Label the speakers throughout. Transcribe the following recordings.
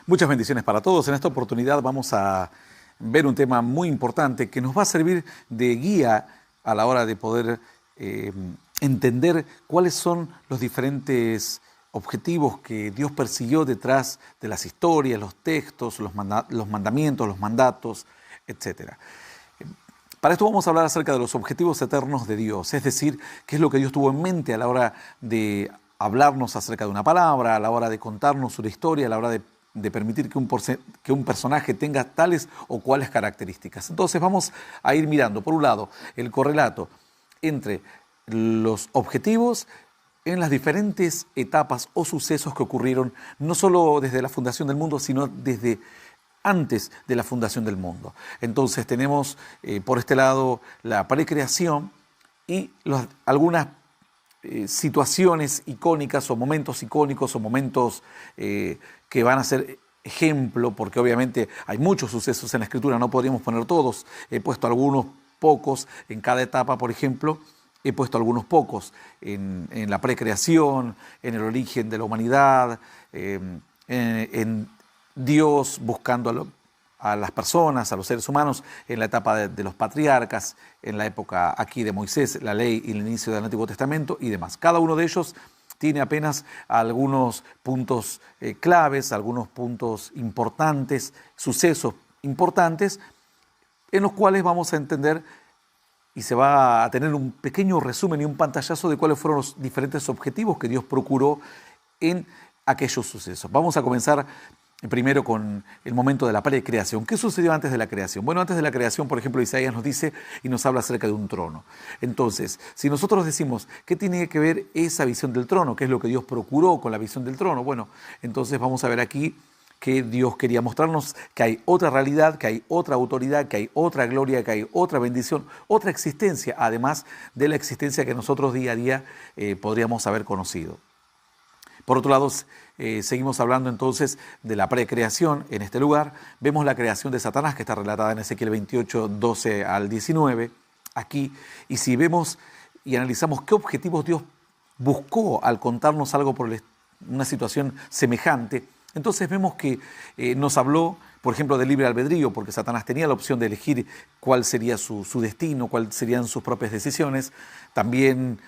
Speaker 1: Muchas bendiciones para todos. En esta oportunidad vamos a ver un tema muy importante que nos va a servir de guía a la hora de poder entender cuáles son los diferentes objetivos que Dios persiguió detrás de las historias, los textos, los mandamientos, los mandatos, etc. Para esto vamos a hablar acerca de los objetivos eternos de Dios, es decir, qué es lo que Dios tuvo en mente a la hora de hablarnos acerca de una palabra, a la hora de contarnos una historia, a la hora de permitir que un personaje tenga tales o cuales características. Entonces vamos a ir mirando, por un lado, el correlato entre los objetivos en las diferentes etapas o sucesos que ocurrieron, no solo desde la fundación del mundo, sino desde antes de la fundación del mundo. Entonces tenemos por este lado la precreación y algunas situaciones icónicas o momentos icónicos o momentos que van a ser ejemplo, porque obviamente hay muchos sucesos en la Escritura, no podríamos poner todos. He puesto algunos pocos en cada etapa, por ejemplo. He puesto algunos pocos en la precreación, en el origen de la humanidad, en Dios buscando a las personas, a los seres humanos, en la etapa de los patriarcas, en la época aquí de Moisés, la ley y el inicio del Antiguo Testamento y demás. Cada uno de ellos tiene apenas algunos puntos claves, algunos puntos importantes, sucesos importantes, en los cuales vamos a entender y se va a tener un pequeño resumen y un pantallazo de cuáles fueron los diferentes objetivos que Dios procuró en aquellos sucesos. Vamos a comenzar primero con el momento de la precreación. ¿Qué sucedió antes de la creación? Bueno, antes de la creación, por ejemplo, Isaías nos dice y nos habla acerca de un trono. Entonces, si nosotros decimos, ¿qué tiene que ver esa visión del trono? ¿Qué es lo que Dios procuró con la visión del trono? Bueno, entonces vamos a ver aquí que Dios quería mostrarnos que hay otra realidad, que hay otra autoridad, que hay otra gloria, que hay otra bendición, otra existencia, además de la existencia que nosotros día a día podríamos haber conocido. Por otro lado, seguimos hablando entonces de la precreación en este lugar. Vemos la creación de Satanás, que está relatada en Ezequiel 28, 12 al 19, aquí. Y si vemos y analizamos qué objetivos Dios buscó al contarnos algo por una situación semejante, entonces vemos que nos habló, por ejemplo, del libre albedrío, porque Satanás tenía la opción de elegir cuál sería su destino, cuáles serían sus propias decisiones. También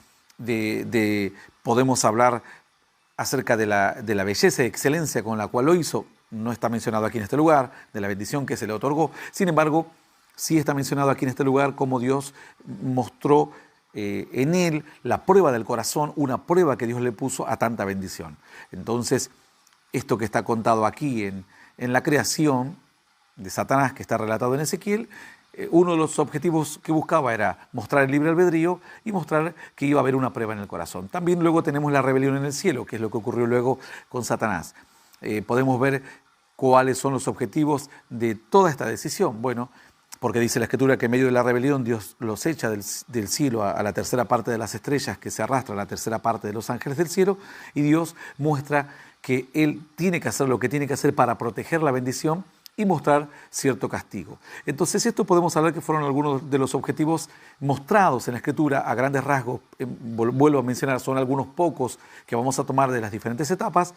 Speaker 1: podemos hablar acerca de la belleza y excelencia con la cual lo hizo. No está mencionado aquí en este lugar, de la bendición que se le otorgó. Sin embargo, sí está mencionado aquí en este lugar cómo Dios mostró en él la prueba del corazón, una prueba que Dios le puso a tanta bendición. Entonces, esto que está contado aquí en la creación de Satanás, que está relatado en Ezequiel, uno de los objetivos que buscaba era mostrar el libre albedrío y mostrar que iba a haber una prueba en el corazón. También luego tenemos la rebelión en el cielo, que es lo que ocurrió luego con Satanás. Podemos ver cuáles son los objetivos de toda esta decisión. Bueno, porque dice la Escritura que en medio de la rebelión Dios los echa del cielo a la tercera parte de las estrellas que se arrastran a la tercera parte de los ángeles del cielo, y Dios muestra que Él tiene que hacer lo que tiene que hacer para proteger la bendición y mostrar cierto castigo. Entonces, esto podemos hablar que fueron algunos de los objetivos mostrados en la Escritura a grandes rasgos. Vuelvo a mencionar, son algunos pocos que vamos a tomar de las diferentes etapas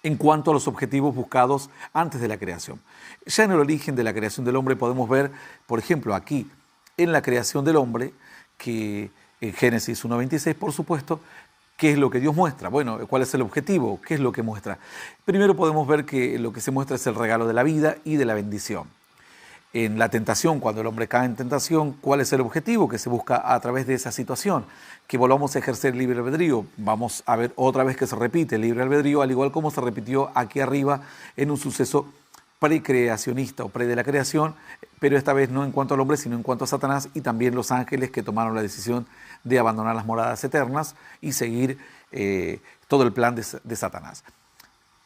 Speaker 1: en cuanto a los objetivos buscados antes de la creación. Ya en el origen de la creación del hombre podemos ver, por ejemplo, aquí en la creación del hombre, que en Génesis 1:26, por supuesto, ¿qué es lo que Dios muestra? Bueno, ¿cuál es el objetivo? ¿Qué es lo que muestra? Primero podemos ver que lo que se muestra es el regalo de la vida y de la bendición. En la tentación, cuando el hombre cae en tentación, ¿cuál es el objetivo que se busca a través de esa situación? Que volvamos a ejercer el libre albedrío. Vamos a ver otra vez que se repite el libre albedrío, al igual como se repitió aquí arriba en un suceso precreacionista o pre de la creación, pero esta vez no en cuanto al hombre, sino en cuanto a Satanás y también los ángeles que tomaron la decisión de abandonar las moradas eternas y seguir todo el plan de Satanás.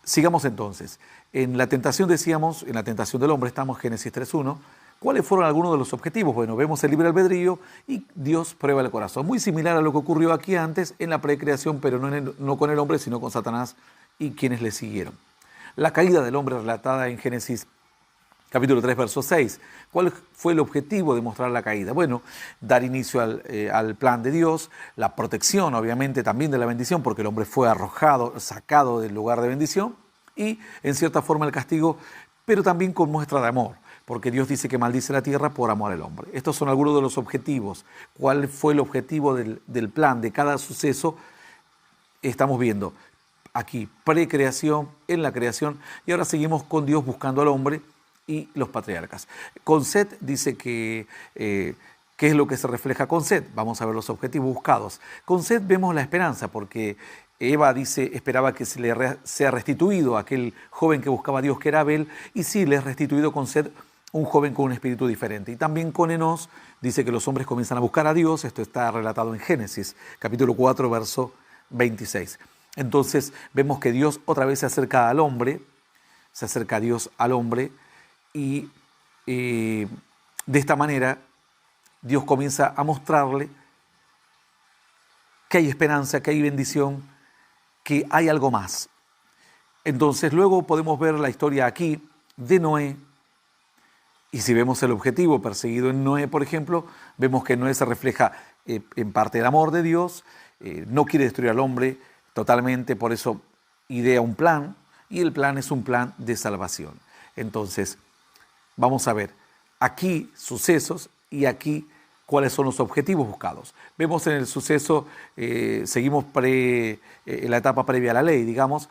Speaker 1: Sigamos entonces. En la tentación decíamos, en la tentación del hombre estamos, Génesis 3:1. ¿Cuáles fueron algunos de los objetivos? Bueno, vemos el libre albedrío y Dios prueba el corazón. Muy similar a lo que ocurrió aquí antes en la precreación, pero no con el hombre, sino con Satanás y quienes le siguieron. La caída del hombre relatada en Génesis capítulo 3, verso 6. ¿Cuál fue el objetivo de mostrar la caída? Bueno, dar inicio al plan de Dios, la protección obviamente también de la bendición, porque el hombre fue arrojado, sacado del lugar de bendición, y en cierta forma el castigo, pero también con muestra de amor, porque Dios dice que maldice la tierra por amor al hombre. Estos son algunos de los objetivos. ¿Cuál fue el objetivo del plan, de cada suceso? Estamos viendo aquí precreación, en la creación, y ahora seguimos con Dios buscando al hombre y los patriarcas. Con Set dice que ¿qué es lo que se refleja con Set? Vamos a ver los objetivos buscados. Con Set vemos la esperanza, porque Eva dice, esperaba que se le sea restituido a aquel joven que buscaba a Dios, que era Abel, y sí, le es restituido con Set, un joven con un espíritu diferente. Y también con Enos dice que los hombres comienzan a buscar a Dios. Esto está relatado en Génesis, capítulo 4, verso 26. Entonces vemos que Dios otra vez se acerca al hombre, se acerca a Dios al hombre, y de esta manera Dios comienza a mostrarle que hay esperanza, que hay bendición, que hay algo más. Entonces luego podemos ver la historia aquí de Noé, y si vemos el objetivo perseguido en Noé, por ejemplo, vemos que Noé se refleja en parte el amor de Dios, no quiere destruir al hombre totalmente, por eso idea un plan, y el plan es un plan de salvación. Entonces, vamos a ver aquí sucesos y aquí cuáles son los objetivos buscados. Vemos en el suceso, seguimos en la etapa previa a la ley, digamos,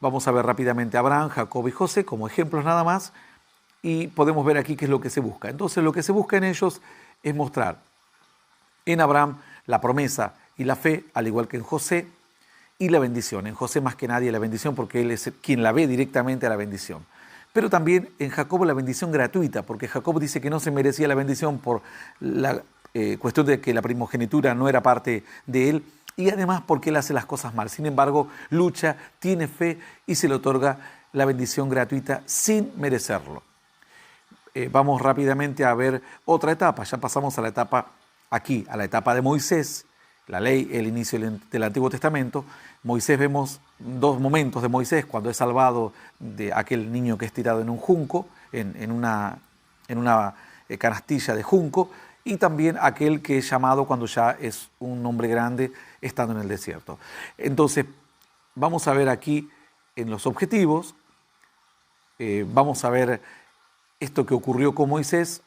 Speaker 1: vamos a ver rápidamente a Abraham, Jacob y José como ejemplos nada más, y podemos ver aquí qué es lo que se busca. Entonces, lo que se busca en ellos es mostrar en Abraham la promesa y la fe, al igual que en José, y la bendición. En José más que nadie la bendición, porque él es quien la ve directamente a la bendición. Pero también en Jacob la bendición gratuita, porque Jacob dice que no se merecía la bendición por la cuestión de que la primogenitura no era parte de él, y además porque él hace las cosas mal. Sin embargo, lucha, tiene fe y se le otorga la bendición gratuita sin merecerlo. Vamos rápidamente a ver otra etapa. Ya pasamos a la etapa aquí, a la etapa de Moisés, la ley, el inicio del Antiguo Testamento. Moisés, vemos dos momentos de Moisés, cuando es salvado de aquel niño que es tirado en un junco, en una canastilla de junco, y también aquel que es llamado cuando ya es un hombre grande estando en el desierto. Entonces, vamos a ver aquí en los objetivos, vamos a ver esto que ocurrió con Moisés.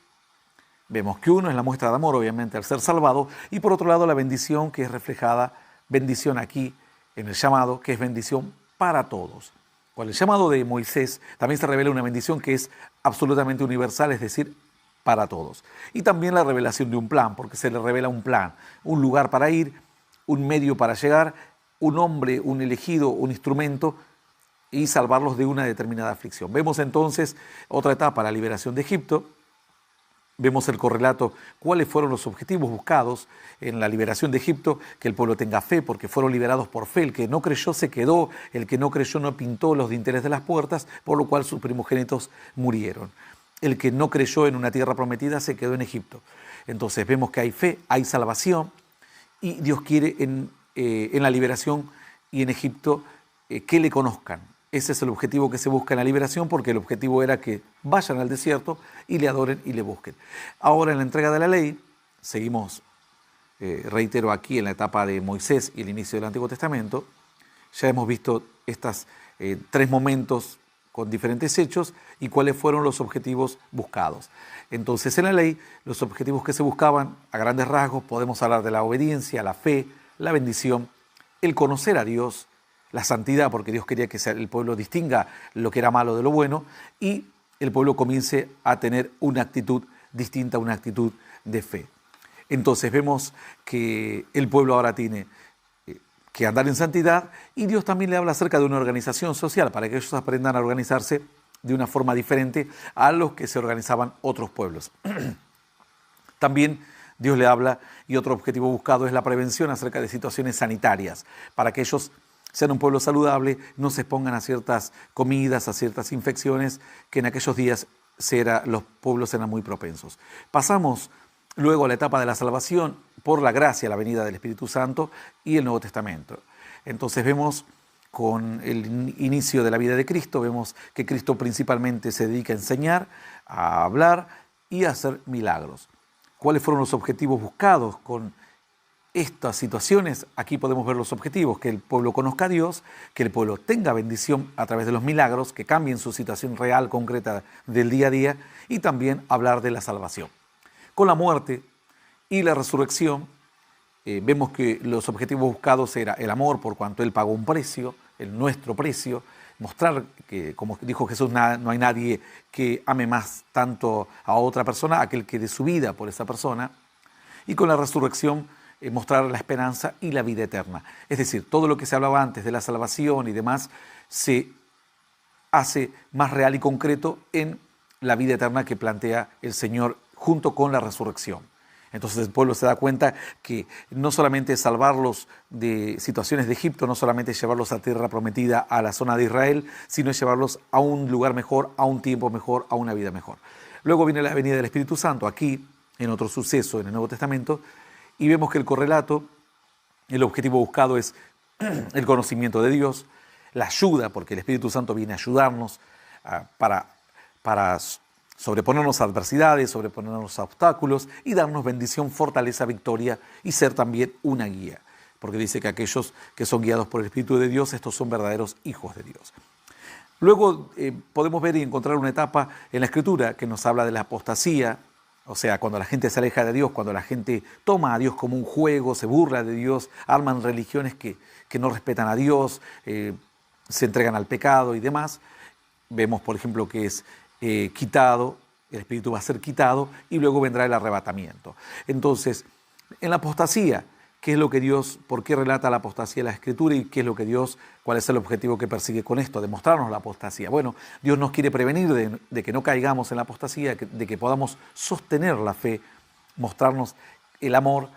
Speaker 1: Vemos que uno es la muestra de amor, obviamente, al ser salvado, y por otro lado la bendición que es reflejada, bendición aquí en el llamado, que es bendición para todos. Con el llamado de Moisés también se revela una bendición que es absolutamente universal, es decir, para todos. Y también la revelación de un plan, porque se le revela un plan, un lugar para ir, un medio para llegar, un hombre, un elegido, un instrumento, y salvarlos de una determinada aflicción. Vemos entonces otra etapa, la liberación de Egipto. Vemos el correlato, cuáles fueron los objetivos buscados en la liberación de Egipto, que el pueblo tenga fe, porque fueron liberados por fe. El que no creyó se quedó, el que no creyó no pintó los dinteles de las puertas, por lo cual sus primogénitos murieron. El que no creyó en una tierra prometida se quedó en Egipto. Entonces vemos que hay fe, hay salvación, y Dios quiere en la liberación y en Egipto que le conozcan. Ese es el objetivo que se busca en la liberación, porque el objetivo era que vayan al desierto y le adoren y le busquen. Ahora en la entrega de la ley, seguimos, reitero aquí en la etapa de Moisés y el inicio del Antiguo Testamento, ya hemos visto estos tres momentos con diferentes hechos y cuáles fueron los objetivos buscados. Entonces en la ley, los objetivos que se buscaban, a grandes rasgos, podemos hablar de la obediencia, la fe, la bendición, el conocer a Dios, la santidad, porque Dios quería que el pueblo distinga lo que era malo de lo bueno, y el pueblo comience a tener una actitud distinta, una actitud de fe. Entonces vemos que el pueblo ahora tiene que andar en santidad, y Dios también le habla acerca de una organización social, para que ellos aprendan a organizarse de una forma diferente a los que se organizaban otros pueblos. También Dios le habla, y otro objetivo buscado es la prevención acerca de situaciones sanitarias, para que ellos sean un pueblo saludable, no se expongan a ciertas comidas, a ciertas infecciones que en aquellos días los pueblos eran muy propensos. Pasamos luego a la etapa de la salvación por la gracia, la venida del Espíritu Santo y el Nuevo Testamento. Entonces vemos con el inicio de la vida de Cristo. Vemos que Cristo principalmente se dedica a enseñar, a hablar y a hacer milagros. ¿Cuáles fueron los objetivos buscados con estas situaciones? Aquí podemos ver los objetivos: que el pueblo conozca a Dios, que el pueblo tenga bendición a través de los milagros, que cambien su situación real, concreta del día a día, y también hablar de la salvación. Con la muerte y la resurrección, vemos que los objetivos buscados era el amor, por cuanto Él pagó un precio, nuestro precio, mostrar que, como dijo Jesús, no hay nadie que ame más tanto a otra persona, aquel que dé su vida por esa persona. Y con la resurrección, mostrar la esperanza y la vida eterna. Es decir, todo lo que se hablaba antes de la salvación y demás se hace más real y concreto en la vida eterna que plantea el Señor junto con la resurrección. Entonces el pueblo se da cuenta que no solamente es salvarlos de situaciones de Egipto, no solamente es llevarlos a tierra prometida, a la zona de Israel, sino es llevarlos a un lugar mejor, a un tiempo mejor, a una vida mejor. Luego viene la venida del Espíritu Santo, aquí en otro suceso en el Nuevo Testamento, y vemos que el correlato, el objetivo buscado es el conocimiento de Dios, la ayuda, porque el Espíritu Santo viene a ayudarnos para sobreponernos a adversidades, sobreponernos a obstáculos y darnos bendición, fortaleza, victoria y ser también una guía. Porque dice que aquellos que son guiados por el Espíritu de Dios, estos son verdaderos hijos de Dios. Luego podemos ver y encontrar una etapa en la Escritura que nos habla de la apostasía, o sea, cuando la gente se aleja de Dios, cuando la gente toma a Dios como un juego, se burla de Dios, arman religiones que no respetan a Dios, se entregan al pecado y demás. Vemos, por ejemplo, que es quitado, el Espíritu va a ser quitado y luego vendrá el arrebatamiento. Entonces, en la apostasía, ¿qué es lo que Dios, por qué relata la apostasía en la Escritura y qué es lo que Dios, cuál es el objetivo que persigue con esto? Demostrarnos la apostasía. Bueno, Dios nos quiere prevenir de que no caigamos en la apostasía, de que podamos sostener la fe, mostrarnos el amor,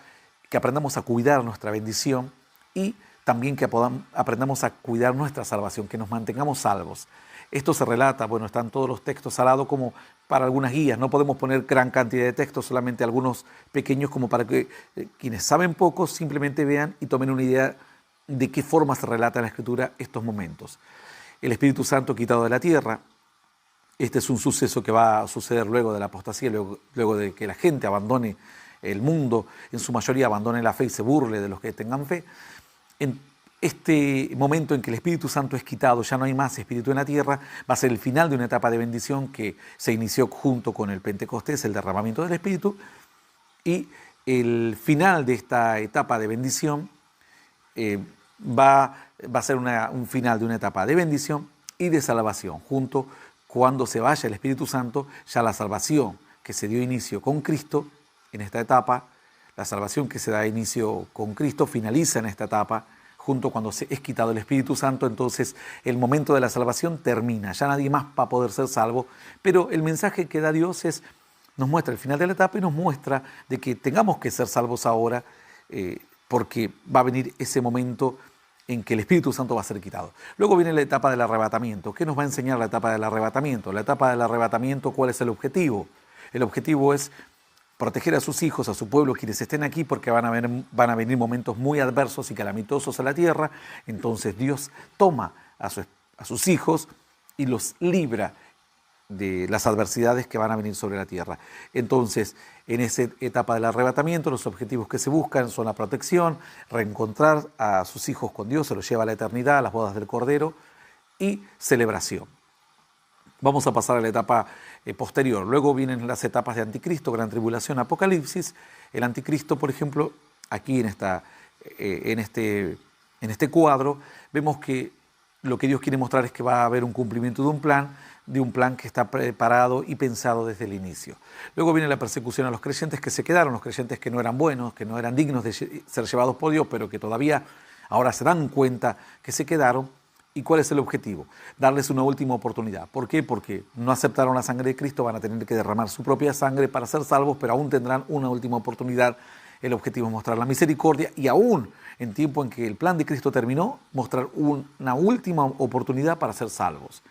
Speaker 1: que aprendamos a cuidar nuestra bendición y también que aprendamos a cuidar nuestra salvación, que nos mantengamos salvos. Esto se relata, bueno, están todos los textos al lado como para algunas guías. No podemos poner gran cantidad de textos, solamente algunos pequeños como para que quienes saben poco simplemente vean y tomen una idea de qué forma se relata en la Escritura estos momentos. El Espíritu Santo quitado de la tierra. Este es un suceso que va a suceder luego de la apostasía, luego de que la gente abandone el mundo, en su mayoría abandone la fe y se burle de los que tengan fe. En este momento en que el Espíritu Santo es quitado, ya no hay más Espíritu en la tierra, va a ser el final de una etapa de bendición que se inició junto con el Pentecostés, el derramamiento del Espíritu, y el final de esta etapa de bendición va a ser un final de una etapa de bendición y de salvación. Junto, cuando se vaya el Espíritu Santo, ya la salvación que se dio inicio con Cristo en esta etapa, la salvación que se da inicio con Cristo finaliza en esta etapa, junto cuando se es quitado el Espíritu Santo. Entonces el momento de la salvación termina, ya nadie más va a poder ser salvo, pero el mensaje que da Dios nos muestra el final de la etapa y nos muestra de que tengamos que ser salvos ahora, porque va a venir ese momento en que el Espíritu Santo va a ser quitado. Luego viene la etapa del arrebatamiento. ¿Qué nos va a enseñar la etapa del arrebatamiento? La etapa del arrebatamiento, ¿cuál es el objetivo? El objetivo es proteger a sus hijos, a su pueblo, quienes estén aquí, porque van a venir momentos muy adversos y calamitosos a la tierra. Entonces Dios toma a sus hijos y los libra de las adversidades que van a venir sobre la tierra. Entonces, en esa etapa del arrebatamiento, los objetivos que se buscan son la protección, reencontrar a sus hijos con Dios, se los lleva a la eternidad, a las bodas del Cordero, y celebración. Vamos a pasar a la etapa posterior. Luego vienen las etapas de Anticristo, Gran Tribulación, Apocalipsis. El Anticristo, por ejemplo, aquí en este cuadro, vemos que lo que Dios quiere mostrar es que va a haber un cumplimiento de un plan que está preparado y pensado desde el inicio. Luego viene la persecución a los creyentes que se quedaron, los creyentes que no eran buenos, que no eran dignos de ser llevados por Dios, pero que todavía ahora se dan cuenta que se quedaron. ¿Y cuál es el objetivo? Darles una última oportunidad. ¿Por qué? Porque no aceptaron la sangre de Cristo, van a tener que derramar su propia sangre para ser salvos, pero aún tendrán una última oportunidad. El objetivo es mostrar la misericordia y aún en tiempo en que el plan de Cristo terminó, mostrar una última oportunidad para ser salvos.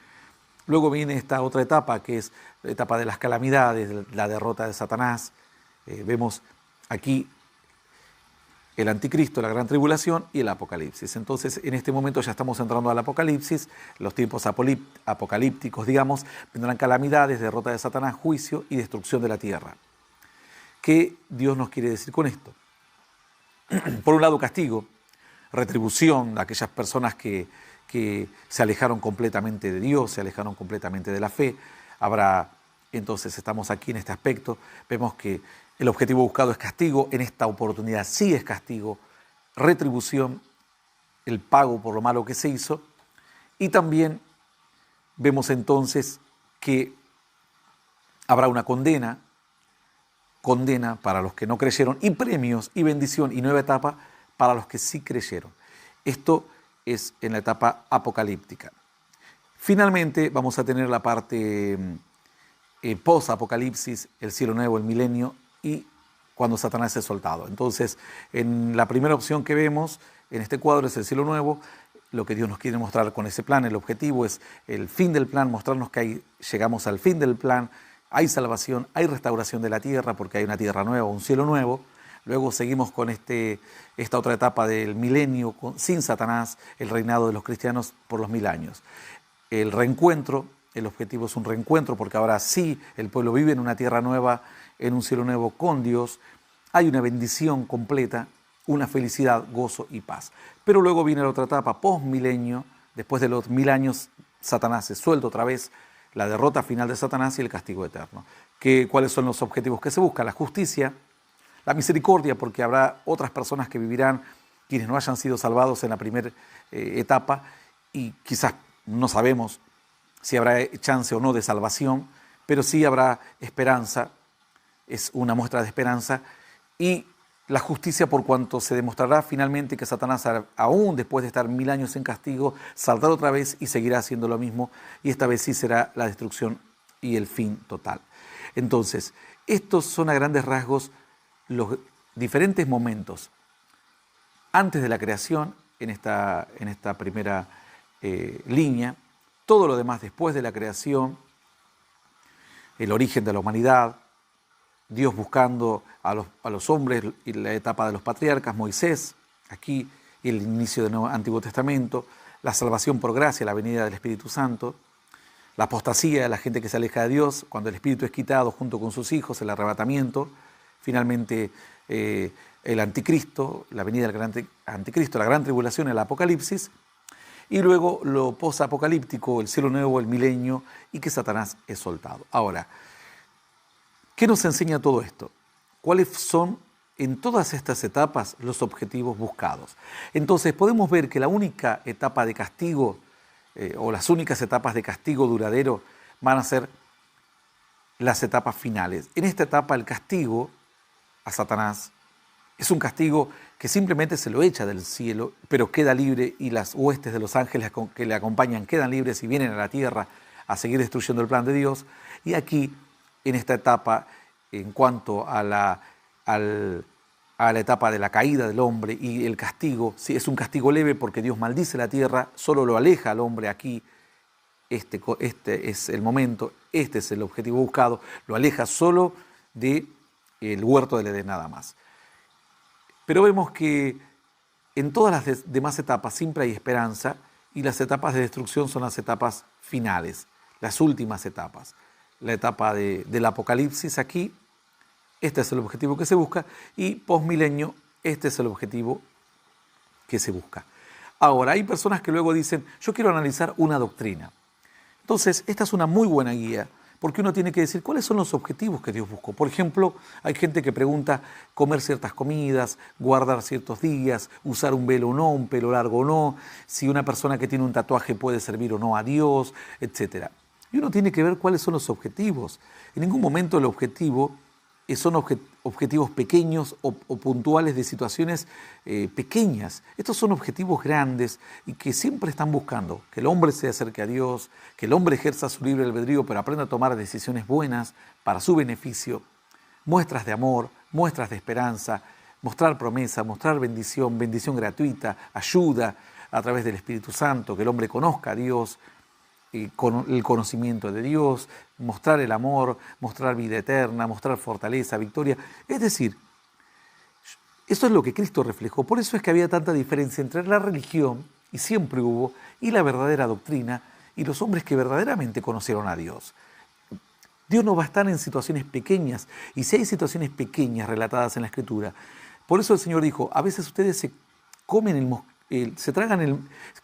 Speaker 1: Luego viene esta otra etapa, que es la etapa de las calamidades, la derrota de Satanás. Vemos aquí el anticristo, la gran tribulación y el apocalipsis. Entonces, en este momento ya estamos entrando al apocalipsis, los tiempos apocalípticos, digamos, vendrán calamidades, derrota de Satanás, juicio y destrucción de la tierra. ¿Qué Dios nos quiere decir con esto? Por un lado, castigo, retribución a aquellas personas que se alejaron completamente de Dios, se alejaron completamente de la fe. Entonces estamos aquí en este aspecto, vemos que el objetivo buscado es castigo, en esta oportunidad sí es castigo, retribución, el pago por lo malo que se hizo, y también vemos entonces que habrá una condena para los que no creyeron, y premios y bendición y nueva etapa para los que sí creyeron. Esto es en la etapa apocalíptica. Finalmente vamos a tener la parte post-apocalipsis, el cielo nuevo, el milenio y cuando Satanás es soltado. Entonces, en la primera opción que vemos en este cuadro es el cielo nuevo. Lo que Dios nos quiere mostrar con ese plan, el objetivo es el fin del plan, mostrarnos que llegamos al fin del plan, hay salvación, hay restauración de la tierra porque hay una tierra nueva, un cielo nuevo. Luego seguimos con esta otra etapa del milenio sin Satanás, el reinado de los cristianos por los 1000 años. El reencuentro, el objetivo es un reencuentro porque ahora sí el pueblo vive en una tierra nueva, en un cielo nuevo con Dios. Hay una bendición completa, una felicidad, gozo y paz. Pero luego viene la otra etapa, post-milenio, después de los 1000 años, Satanás es suelto otra vez, la derrota final de Satanás y el castigo eterno. ¿Cuáles son los objetivos que se buscan? La justicia, la misericordia, porque habrá otras personas que vivirán, quienes no hayan sido salvados en la primera etapa, y quizás no sabemos si habrá chance o no de salvación, pero sí habrá esperanza, es una muestra de esperanza, y la justicia por cuanto se demostrará finalmente que Satanás, aún después de estar 1000 años en castigo, saldrá otra vez y seguirá haciendo lo mismo, y esta vez sí será la destrucción y el fin total. Entonces, estos son a grandes rasgos los diferentes momentos antes de la creación, en esta primera línea, todo lo demás después de la creación, el origen de la humanidad, Dios buscando a los hombres y la etapa de los patriarcas, Moisés, aquí el inicio del Antiguo Testamento, la salvación por gracia, la venida del Espíritu Santo, la apostasía de la gente que se aleja de Dios, cuando el Espíritu es quitado junto con sus hijos, el arrebatamiento, finalmente el anticristo, la venida del gran anticristo, la gran tribulación, el apocalipsis, y luego lo posapocalíptico, el cielo nuevo, el milenio, y que Satanás es soltado. Ahora, ¿qué nos enseña todo esto? ¿Cuáles son en todas estas etapas los objetivos buscados? Entonces podemos ver que la única etapa de castigo o las únicas etapas de castigo duradero van a ser las etapas finales. En esta etapa el castigo a Satanás es un castigo que simplemente se lo echa del cielo, pero queda libre y las huestes de los ángeles que le acompañan quedan libres y vienen a la tierra a seguir destruyendo el plan de Dios. Y aquí, en esta etapa, en cuanto a la etapa de la caída del hombre y el castigo, sí, es un castigo leve porque Dios maldice la tierra, solo lo aleja al hombre aquí. Este es el momento, este es el objetivo buscado, lo aleja solo del huerto del Edén nada más. Pero vemos que en todas las demás etapas siempre hay esperanza y las etapas de destrucción son las etapas finales, las últimas etapas. La etapa del apocalipsis aquí, este es el objetivo que se busca, y posmilenio, este es el objetivo que se busca. Ahora, hay personas que luego dicen, yo quiero analizar una doctrina. Entonces, esta es una muy buena guía, porque uno tiene que decir cuáles son los objetivos que Dios buscó. Por ejemplo, hay gente que pregunta comer ciertas comidas, guardar ciertos días, usar un velo o no, un pelo largo o no, si una persona que tiene un tatuaje puede servir o no a Dios, etc. Y uno tiene que ver cuáles son los objetivos. En ningún momento el objetivo son objetivos pequeños o puntuales de situaciones pequeñas. Estos son objetivos grandes y que siempre están buscando que el hombre se acerque a Dios, que el hombre ejerza su libre albedrío, pero aprenda a tomar decisiones buenas para su beneficio, muestras de amor, muestras de esperanza, mostrar promesa, mostrar bendición, bendición gratuita, ayuda a través del Espíritu Santo, que el hombre conozca a Dios, con el conocimiento de Dios, mostrar el amor, mostrar vida eterna, mostrar fortaleza, victoria. Es decir, Eso es lo que Cristo reflejó. Por eso es que había tanta diferencia entre la religión, y siempre hubo, y la verdadera doctrina, y los hombres que verdaderamente conocieron a Dios. Dios no va a estar en situaciones pequeñas, y si hay situaciones pequeñas relatadas en la Escritura, por eso el Señor dijo, a veces ustedes se comen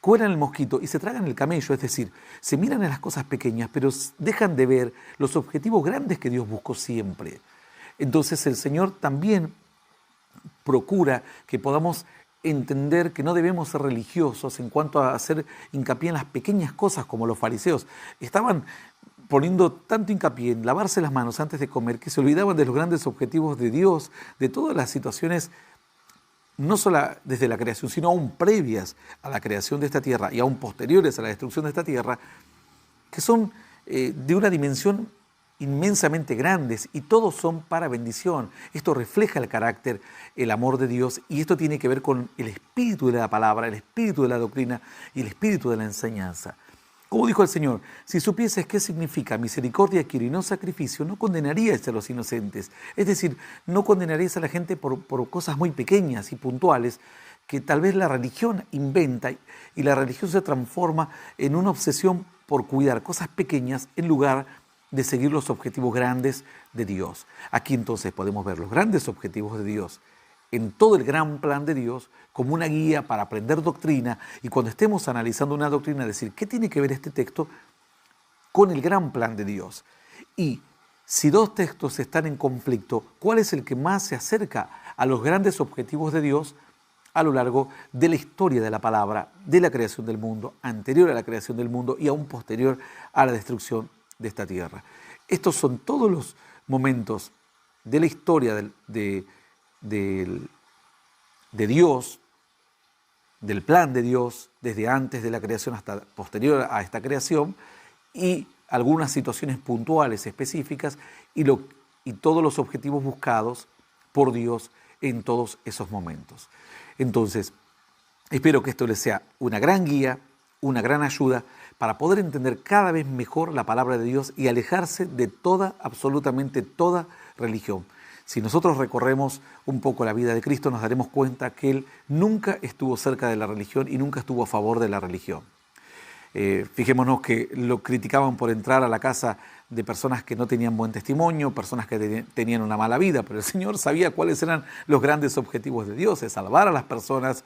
Speaker 1: cuelan el mosquito y se tragan el camello, es decir, se miran en las cosas pequeñas, pero dejan de ver los objetivos grandes que Dios buscó siempre. Entonces el Señor también procura que podamos entender que no debemos ser religiosos en cuanto a hacer hincapié en las pequeñas cosas como los fariseos. Estaban poniendo tanto hincapié en lavarse las manos antes de comer que se olvidaban de los grandes objetivos de Dios, de todas las situaciones, no solo desde la creación, sino aún previas a la creación de esta tierra y aún posteriores a la destrucción de esta tierra, que son de una dimensión inmensamente grandes y todos son para bendición. Esto refleja el carácter, el amor de Dios y esto tiene que ver con el espíritu de la palabra, el espíritu de la doctrina y el espíritu de la enseñanza. Como dijo el Señor, si supieses qué significa misericordia quiero y no sacrificio, no condenaríais a los inocentes. Es decir, no condenaríais a la gente por cosas muy pequeñas y puntuales que tal vez la religión inventa y la religión se transforma en una obsesión por cuidar cosas pequeñas en lugar de seguir los objetivos grandes de Dios. Aquí entonces podemos ver los grandes objetivos de Dios en todo el gran plan de Dios como una guía para aprender doctrina y cuando estemos analizando una doctrina decir ¿qué tiene que ver este texto con el gran plan de Dios? Y si dos textos están en conflicto, ¿cuál es el que más se acerca a los grandes objetivos de Dios a lo largo de la historia de la palabra, de la creación del mundo, anterior a la creación del mundo y aún posterior a la destrucción de esta tierra? Estos son todos los momentos de la historia de Dios, del plan de Dios, desde antes de la creación hasta posterior a esta creación, y algunas situaciones puntuales específicas y todos los objetivos buscados por Dios en todos esos momentos. Entonces, espero que esto les sea una gran guía, una gran ayuda para poder entender cada vez mejor la palabra de Dios y alejarse de absolutamente toda religión. Si nosotros recorremos un poco la vida de Cristo, nos daremos cuenta que Él nunca estuvo cerca de la religión y nunca estuvo a favor de la religión. Fijémonos que lo criticaban por entrar a la casa de personas que no tenían buen testimonio, personas que tenían una mala vida, pero el Señor sabía cuáles eran los grandes objetivos de Dios, de salvar a las personas,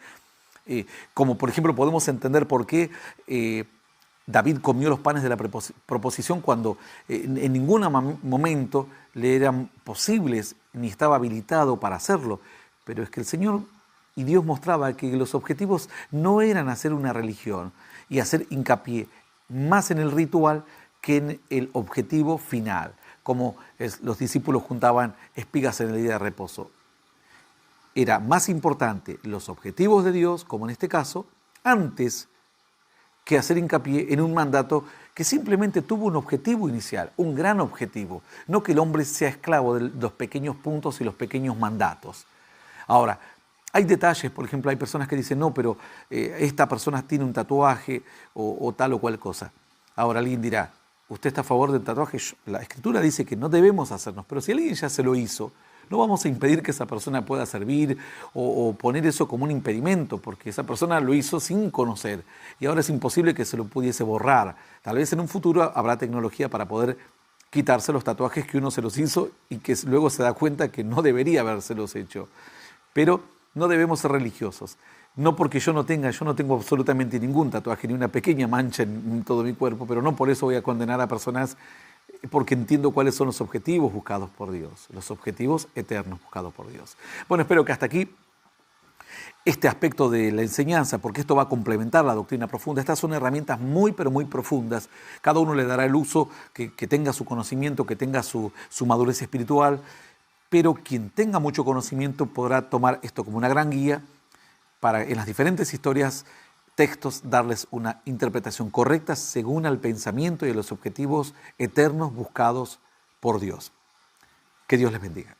Speaker 1: como por ejemplo podemos entender por qué David comió los panes de la proposición cuando en ningún momento le eran posibles ni estaba habilitado para hacerlo. Pero es que el Señor y Dios mostraba que los objetivos no eran hacer una religión y hacer hincapié más en el ritual que en el objetivo final, como los discípulos juntaban espigas en el día de reposo. Era más importante los objetivos de Dios, como en este caso, antes que hacer hincapié en un mandato que simplemente tuvo un objetivo inicial, un gran objetivo, no que el hombre sea esclavo de los pequeños puntos y los pequeños mandatos. Ahora, hay detalles, por ejemplo, hay personas que dicen, no, pero esta persona tiene un tatuaje o tal o cual cosa. Ahora alguien dirá, ¿usted está a favor del tatuaje? La Escritura dice que no debemos hacernos, pero si alguien ya se lo hizo, no vamos a impedir que esa persona pueda servir o poner eso como un impedimento, porque esa persona lo hizo sin conocer y ahora es imposible que se lo pudiese borrar. Tal vez en un futuro habrá tecnología para poder quitarse los tatuajes que uno se los hizo y que luego se da cuenta que no debería habérselos hecho. Pero no debemos ser religiosos. No porque yo no tengo absolutamente ningún tatuaje, ni una pequeña mancha en todo mi cuerpo, pero no por eso voy a condenar a personas porque entiendo cuáles son los objetivos buscados por Dios, los objetivos eternos buscados por Dios. Bueno, espero que hasta aquí este aspecto de la enseñanza, porque esto va a complementar la doctrina profunda. Estas son herramientas muy, pero muy profundas. Cada uno le dará el uso que tenga su conocimiento, que tenga su madurez espiritual, pero quien tenga mucho conocimiento podrá tomar esto como una gran guía para en las diferentes historias, textos, darles una interpretación correcta según al pensamiento y a los objetivos eternos buscados por Dios. Que Dios les bendiga.